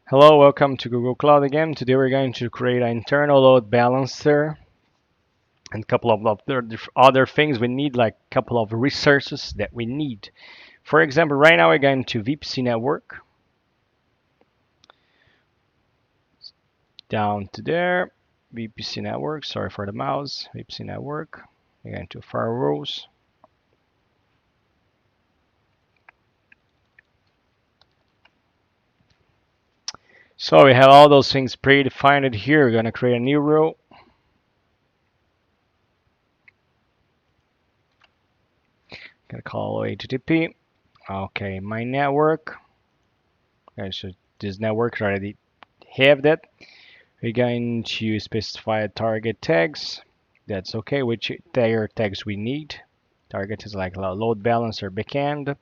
Hello, welcome to Google Cloud again. Today we're going to create an internal load balancer and a couple of other things we need, like a couple of resources that we need. For example, right now we're going to VPC network, down to there, VPC network, sorry for the mouse, VPC network. We're going to firewalls. So we have all those things predefined here. We're going to create a new row. Going to call HTTP. Okay, my network. Okay, so this network already have that. We're going to specify target tags. That's okay, which tags we need. Target is like a load balancer backend.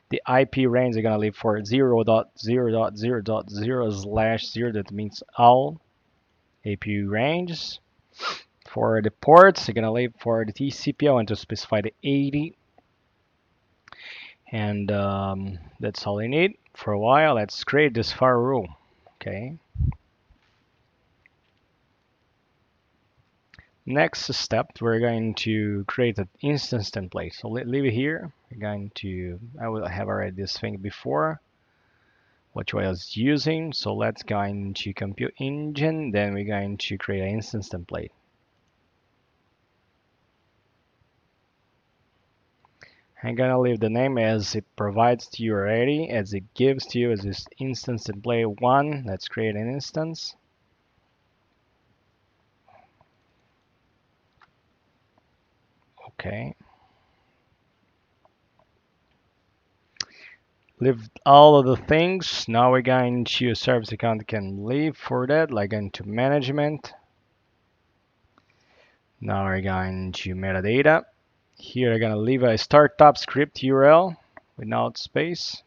The IP range is gonna leave for 0.0.0.0/0. That means all APU ranges. For the ports, you're gonna leave for the TCP. I want to specify the 80, and that's all you need. For a while, let's create this firewall. Okay. Next step, we're going to create an instance template. So leave it here. We're going to, I will have already this thing before, which I was using. So let's go into compute engine. Then we're going to create an instance template. I'm gonna leave the name as it provides to you already, as it gives to you as this instance template 1. Let's create an instance. Okay. Leave all of the things. Now we're going to service account can leave for that, like into management. Now we're going to metadata. Here we're going to leave a startup script URL without space.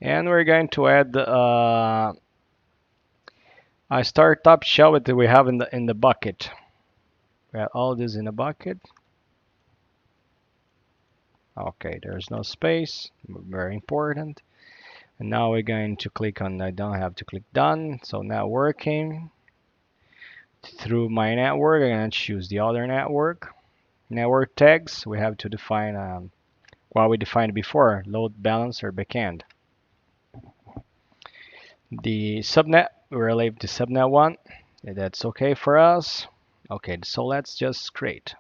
And we're going to add a startup shell that we have in the bucket. We have all this in a bucket. Okay, there's no space. Very important. And now we're going to click on, I don't have to click done. So networking. Through my network, I'm going to choose the other network. Network tags, we have to define what we defined before, load balancer backend. The subnet, we relate to subnet 1. That's okay for us. Okay, so let's just create.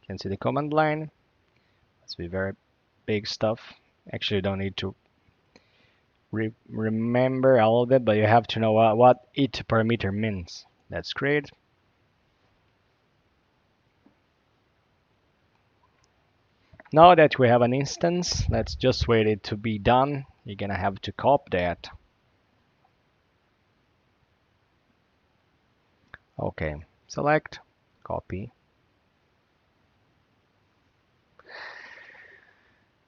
You can see the command line. Let's be very big stuff. Actually, you don't need to remember all of it, but you have to know what each parameter means. Let's create. Now that we have an instance, let's just wait it to be done. You're gonna have to copy that. Okay, select, copy.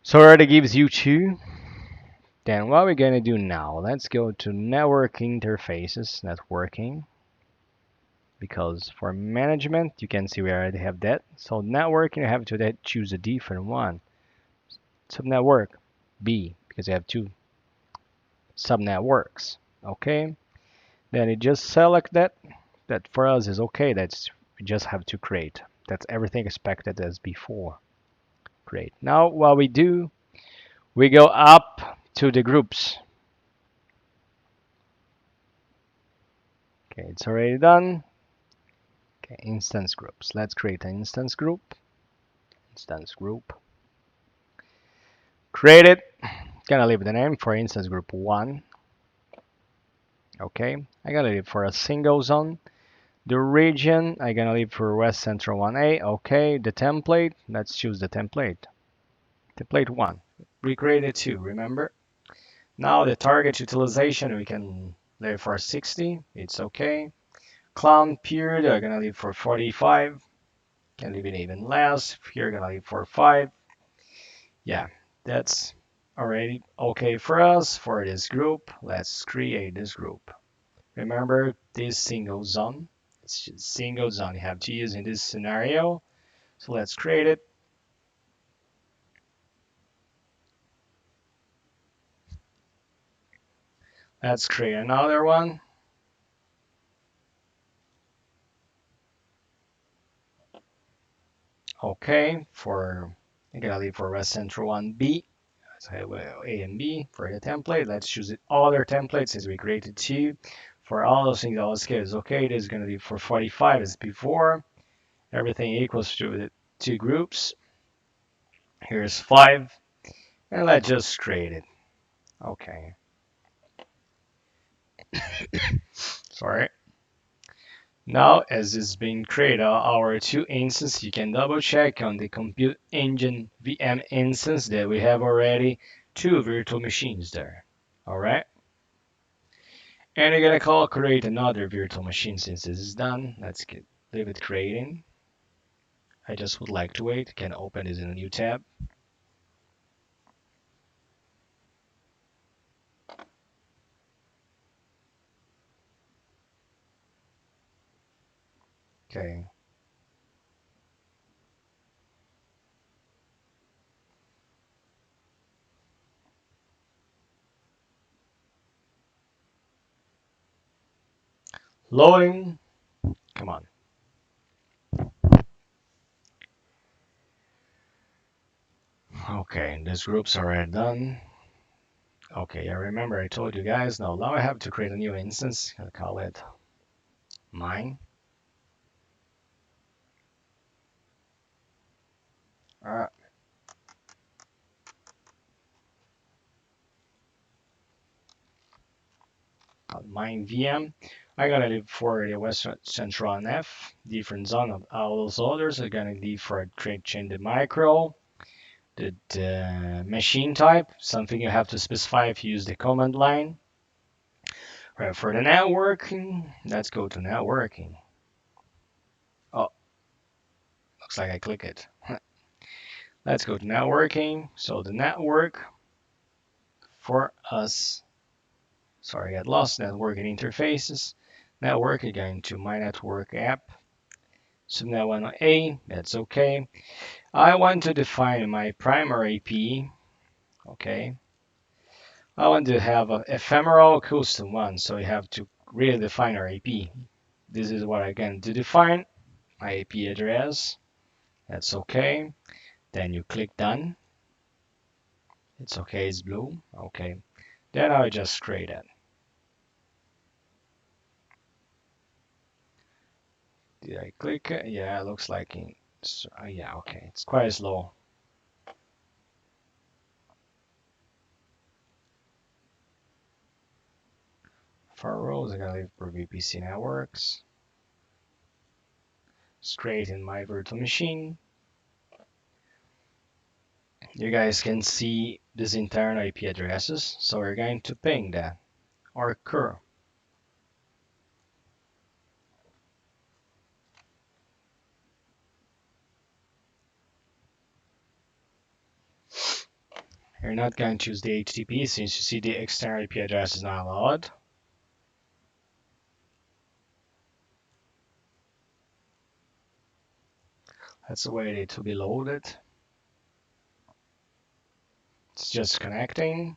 So it already gives you 2. Then what we're gonna do now, let's go to network interfaces, networking. Because for management, you can see we already have that. So networking, you have to choose a different one. Subnetwork, B, because you have 2 subnetworks. Okay, then you just select that. That for us is okay. That's we just have to create. That's everything expected as before. Great. Now what we do, we go up to the groups. Okay, it's already done. Okay, instance groups. Let's create an instance group. Instance group. Create it. Gonna leave the name for instance group 1. Okay, I'm gonna leave for a single zone. The region, I'm gonna leave for West Central 1A. Okay, the template, let's choose the template. Template 1. We created 2, remember? Now the target utilization, we can leave for 60. It's okay. Clown period, I'm gonna leave for 45. Can leave it even less. Here, I'm gonna leave for 5. Yeah, that's already okay for us. For this group, let's create this group. Remember this single zone. It's just single zone you have to use in this scenario. So let's create it. Let's create another one. Okay, I'm gonna leave for Rest Central 1B. So A and B for the template. Let's choose the other template since we created two. For all those things, all scale is okay. This is gonna be for 45 as before. Everything equals to the two groups. Here's 5, and let's just create it. Okay, sorry. Now, as it's been created, our two instances, you can double check on the Compute Engine VM instance that we have already two virtual machines there. All right. And you're gonna call create another virtual machine since this is done. Leave it creating. I just would like to wait. Can open this in a new tab. Okay. Loading. Come on. Okay, these groups are already done. Okay, I remember I told you guys. Now I have to create a new instance. I'll call it mine. Uh, called mine VM. I'm gonna leave for the West Central and F. Different zone of all those others. I'm gonna leave for create change the micro. The machine type, something you have to specify if you use the command line. Right, for the networking, let's go to networking. Oh, looks like I click it. Let's go to networking. So the network for us, sorry, I got lost. Networking interfaces. Network again to my network app. Subnet 1A, that's okay. I want to define my primary IP. Okay. I want to have an ephemeral custom one, so you have to really define our IP. This is what I'm going to define, my IP address. That's okay. Then you click done. It's okay, it's blue. Okay. Then I just create it. Did I click it? Yeah, it looks like yeah, okay. It's quite slow. For rows, I'm gonna leave for VPC networks. Straight in my virtual machine. You guys can see these internal IP addresses, so we're going to ping that or cur. You're not going to use the HTTP since you see the external IP address is not allowed. That's the way it will be loaded. It's just connecting.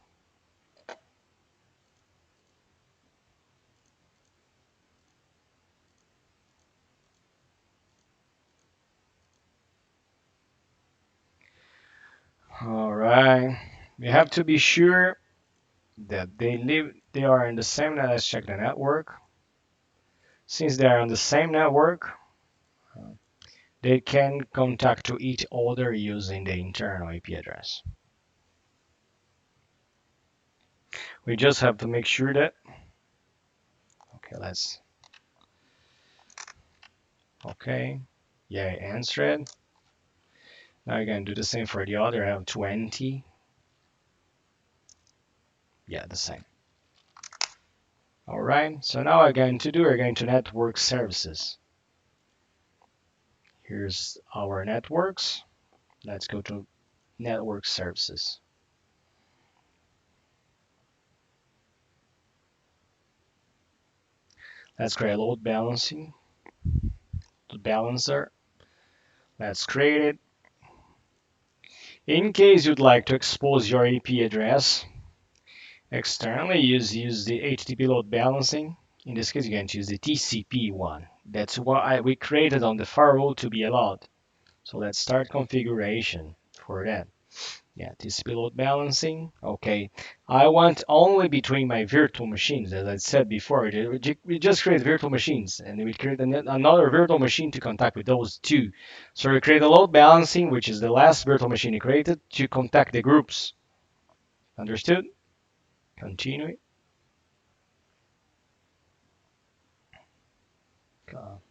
All right. We have to be sure that they are in the same net. Let's check the network. Since they are on the same network, they can contact to each other using the internal IP address. We just have to make sure that. Okay, okay. Yeah, answer it. Now you're gonna do the same for the other. I have 20. Yeah, the same. All right. So now we're going to network services. Here's our networks. Let's go to network services. Let's create a load balancer. Let's create it. In case you'd like to expose your IP address, Externally, use the HTTP load balancing. In this case, you're going to use the TCP one. That's what we created on the firewall to be allowed. So let's start configuration for that. Yeah, TCP load balancing. Okay, I want only between my virtual machines, as I said before. We just create virtual machines, and we create another virtual machine to contact with those two. So we create a load balancing, which is the last virtual machine you created, to contact the groups. Understood? Continue.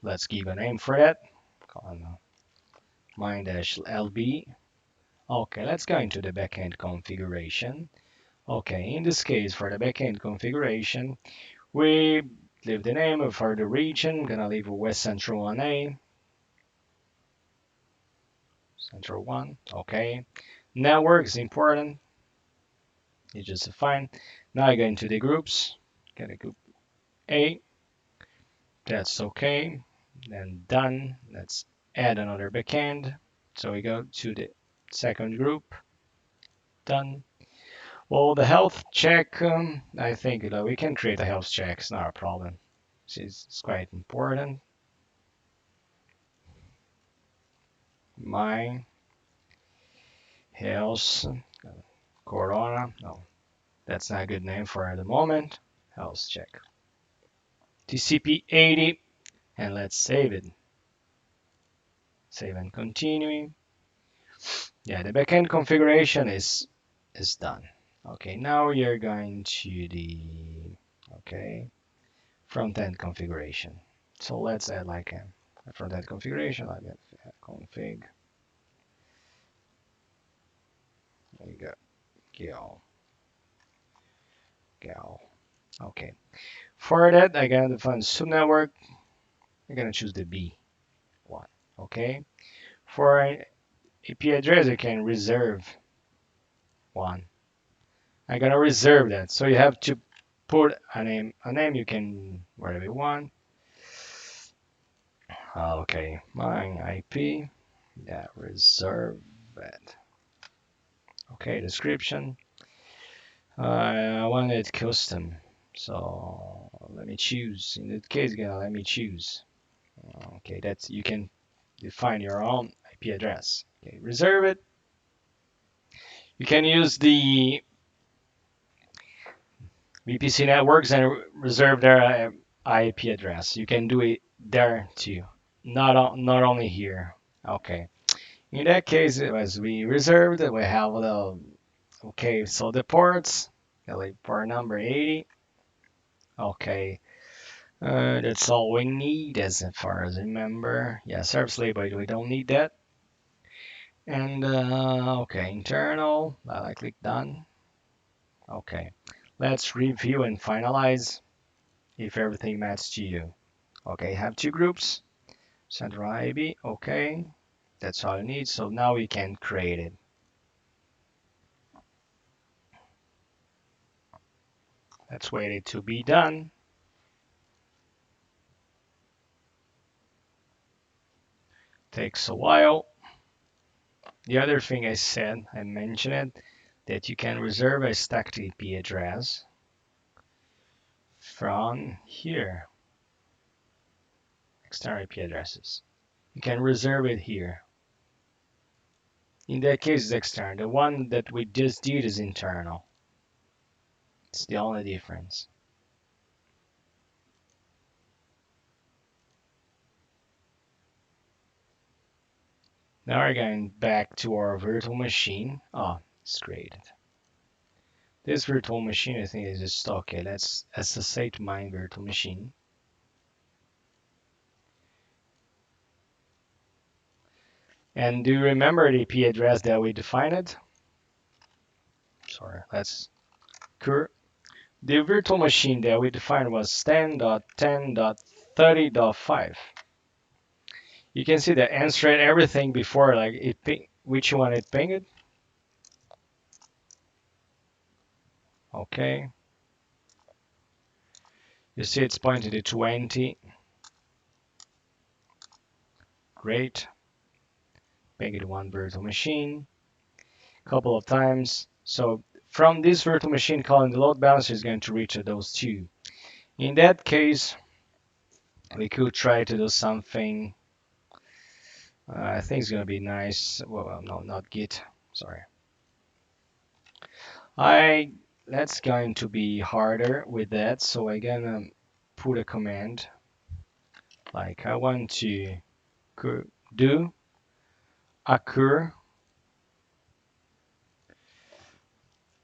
Let's give a name for that. Mine-lb. Okay, let's go into the backend configuration. Okay, in this case, for the backend configuration, we leave the name for the region. Gonna leave West Central 1A, Central 1. Okay, network is important. It's just fine. Now I go into the groups. Get a group A. That's okay. Then done. Let's add another backend. So we go to the second group. Done. Well, the health check, I think we can create a health check. It's not a problem. It's quite important. My health corona. No, that's not a good name for the moment. Health check. TCP 80, and let's save it. Save and continue. Yeah, the backend configuration is done. Okay, now you're going to the front-end configuration. So let's add like a front-end configuration, like a config. There you go. Go. Okay. For that, I'm gonna define subnetwork. I'm gonna choose the B one. Okay. For an IP address, you can reserve one. I'm gonna reserve that. So you have to put a name. A name you can whatever you want. Okay. My IP. Yeah. Reserve it. Okay. Description. I want it custom. So let me choose. In that case, let me choose. Okay, that's you can define your own IP address. Okay, reserve it. You can use the VPC networks and reserve their IP address. You can do it there too. Not only here. Okay. In that case, as we reserved, we have the okay. So the ports, like port number 80. Okay. That's all we need as far as I remember. Yeah, service label, we don't need that. And okay, internal, I click done. Okay, let's review and finalize if everything matches to you. Okay, have two groups, central IB, okay, that's all you need. So now we can create it. Let's wait it to be done. Takes a while. The other thing I mentioned it, that you can reserve a stacked IP address from here, external IP addresses. You can reserve it here. In that case, it's external. The one that we just did is internal. It's the only difference. Now we're going back to our virtual machine. Oh, it's created. This virtual machine, I think, is just okay. Let's SSH my virtual machine. And do you remember the IP address that we defined? Sorry, let's cur. The virtual machine that we defined was 10.10.30.5. You can see the answered everything before, like it ping, which one it pinged. Okay. You see it's pointing to 20. Great. Pinged one virtual machine. Couple of times. So from this virtual machine calling the load balancer is going to reach those two. In that case, we could try to do something. I think it's gonna be nice. Well, no, not Git. Sorry. That's going to be harder with that. So I'm gonna put a command like I want to do occur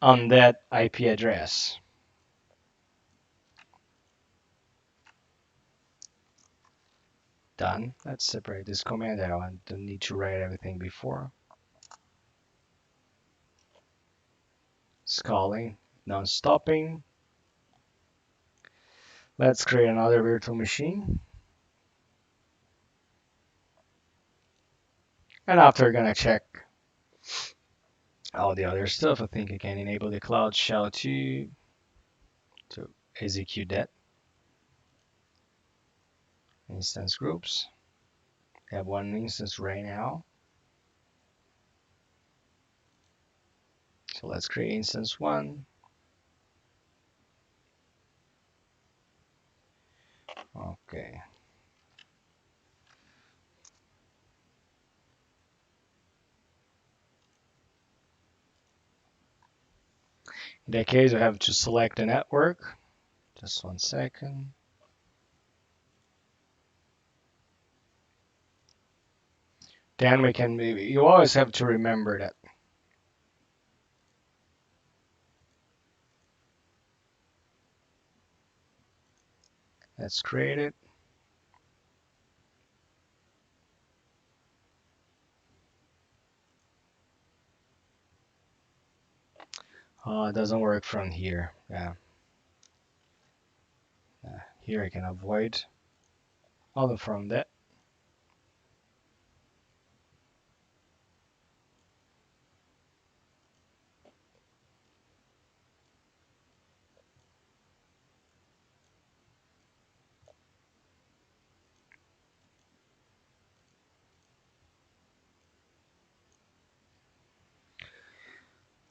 on that IP address. Done. Let's separate this command. I don't need to write everything before. Calling, non-stopping. Let's create another virtual machine. And after we're gonna check all the other stuff, I think I can enable the Cloud Shell to execute that. Instance groups. I have one instance right now. So let's create instance one. Okay. In that case, we have to select the network. Just 1 second. Then we can, you always have to remember that. Let's create it. Oh, it doesn't work from here. Yeah. Here I can avoid all from that.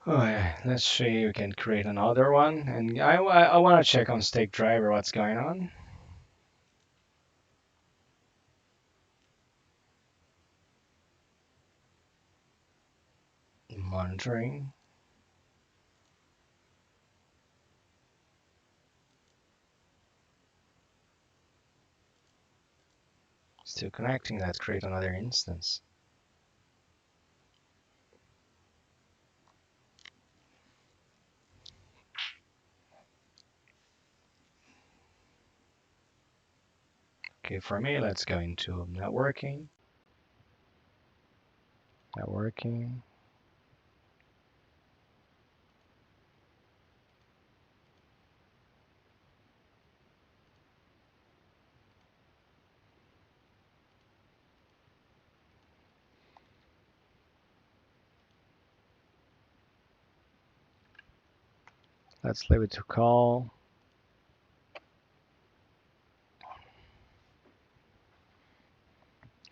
Oh, yeah. Let's see, we can create another one. And I want to check on stake driver what's going on. Monitoring. Still connecting. Let's create another instance. Okay, for me, let's go into networking. Networking. Let's leave it to call.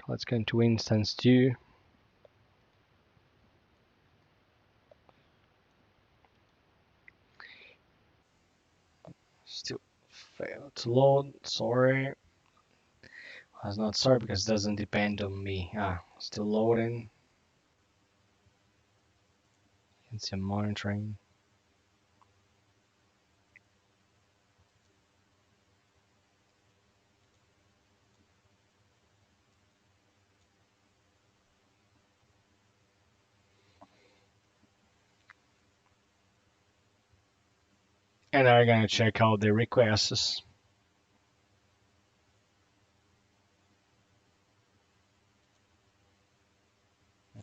Let's go into instance 2. Still failed to load. Sorry. I was not sorry because it doesn't depend on me. Still loading. You can see I'm monitoring. And now we're gonna check out the requests.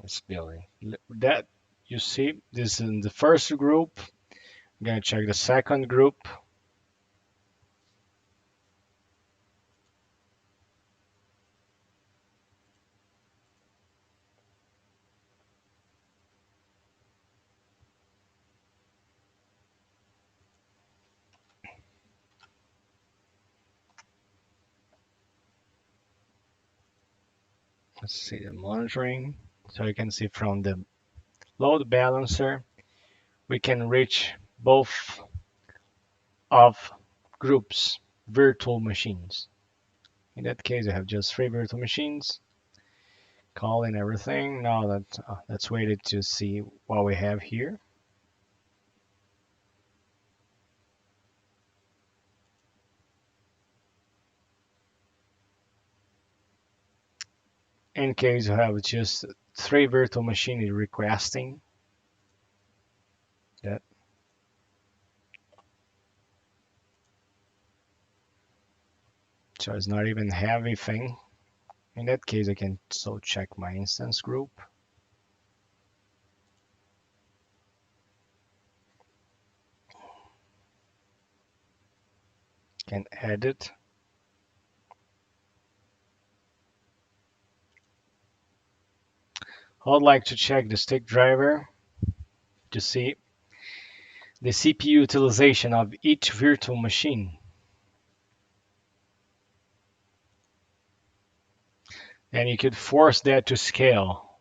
It's building. That you see, this is in the first group. I'm gonna check the second group. Let's see the monitoring. So you can see from the load balancer, we can reach both of groups virtual machines. In that case, I have just 3 virtual machines, calling everything. Now let's wait it to see what we have here. In case you have just 3 virtual machines requesting that. So it's not even have anything. In that case, I can so check my instance group. Can edit. I would like to check the stick driver to see the CPU utilization of each virtual machine. And you could force that to scale.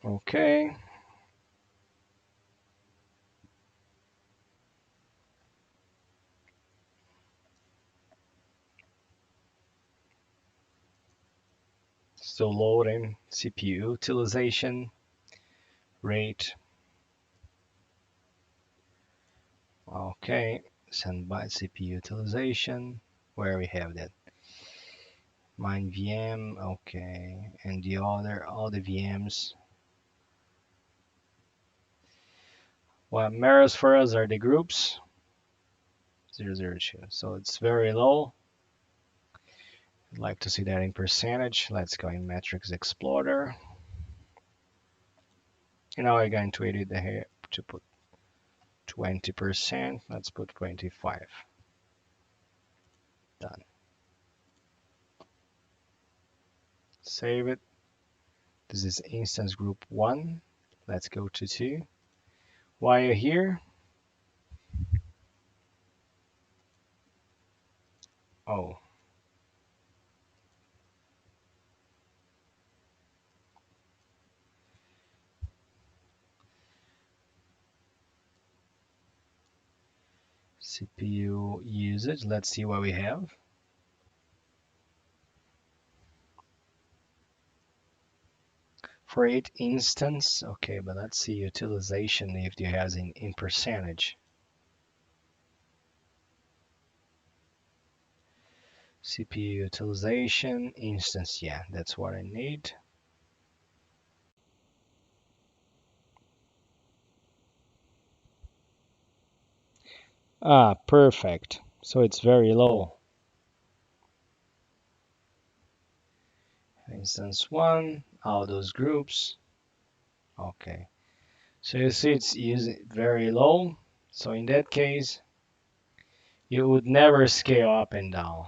Okay. Still loading CPU utilization rate. Okay. Send by CPU utilization. Where we have that? Mine VM. Okay. And the other, all the VMs. What matters for us are the groups. 002. So it's very low. I'd like to see that in percentage. Let's go in Metrics Explorer. And now I'm going to edit the here to put 20%. Let's put 25. Done. Save it. This is instance group 1. Let's go to 2. While you're here, oh, CPU usage. Let's see what we have. For each instance, okay, but let's see utilization if it has in percentage. CPU utilization, instance, yeah, that's what I need. Ah, perfect. So it's very low. Instance 1, all those groups. Okay. So you see it's using very low. So in that case, you would never scale up and down.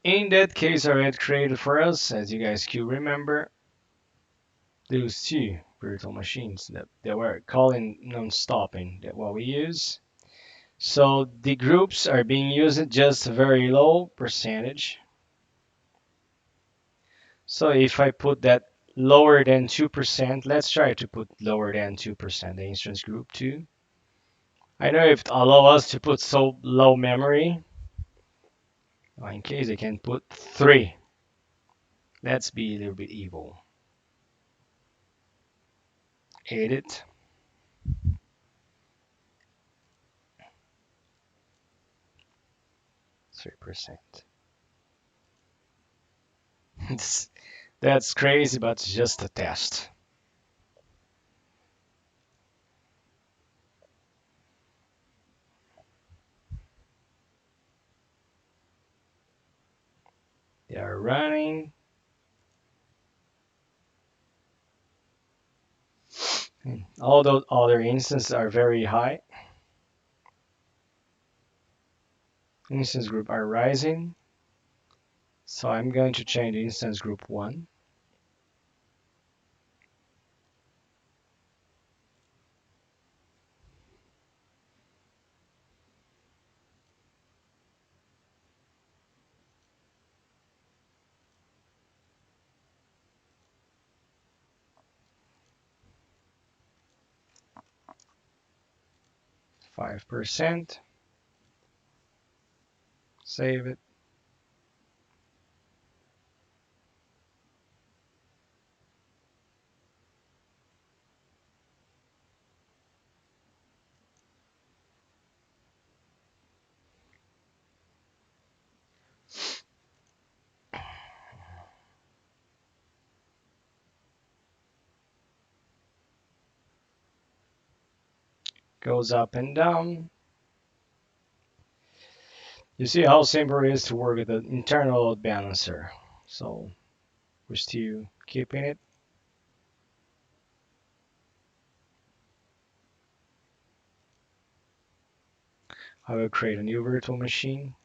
In that case, I had created for us, as you guys could remember, those 2 virtual machines that were calling non-stopping, that what we use. So the groups are being used just a very low percentage. So if I put that lower than 2%, let's try to put lower than 2%, the instance group 2. I know if it allow us to put so low memory, in case I can put 3. Let's be a little bit evil. Edit. 3%. That's crazy, but it's just a test. They are running. All those other instances are very high. Instance group are rising. So I'm going to change instance group 1. 5%. Save it. Goes up and down. You see how simple it is to work with the internal load balancer. So we're still keeping it. I will create a new virtual machine.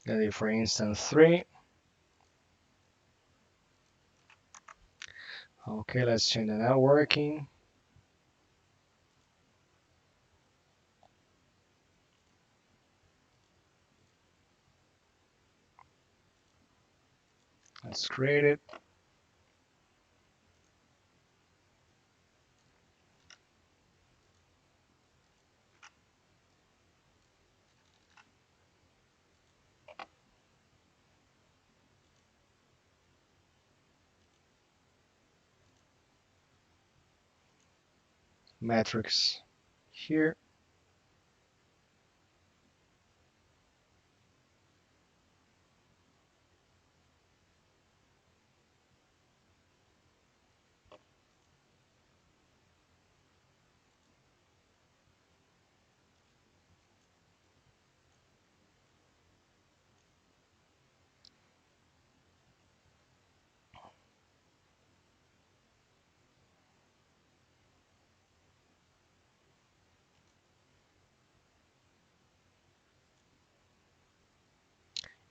Let it for instance 3. Okay, let's change the networking. Let's create it. Matrix here.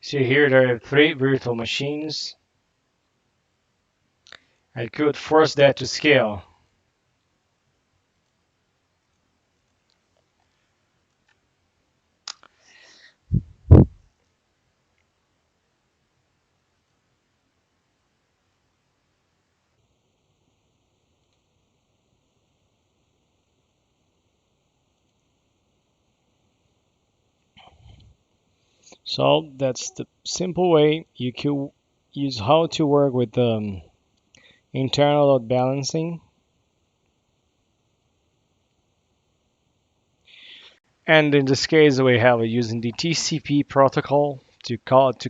See here there are 3 virtual machines. I could force that to scale. So that's the simple way you can use how to work with the internal load balancing. And in this case, we have using the TCP protocol to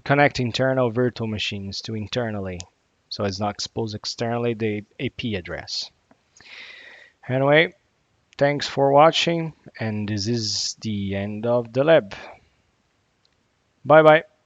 connect internal virtual machines to internally, so it's not exposed externally the IP address. Anyway, thanks for watching, and this is the end of the lab. Bye bye.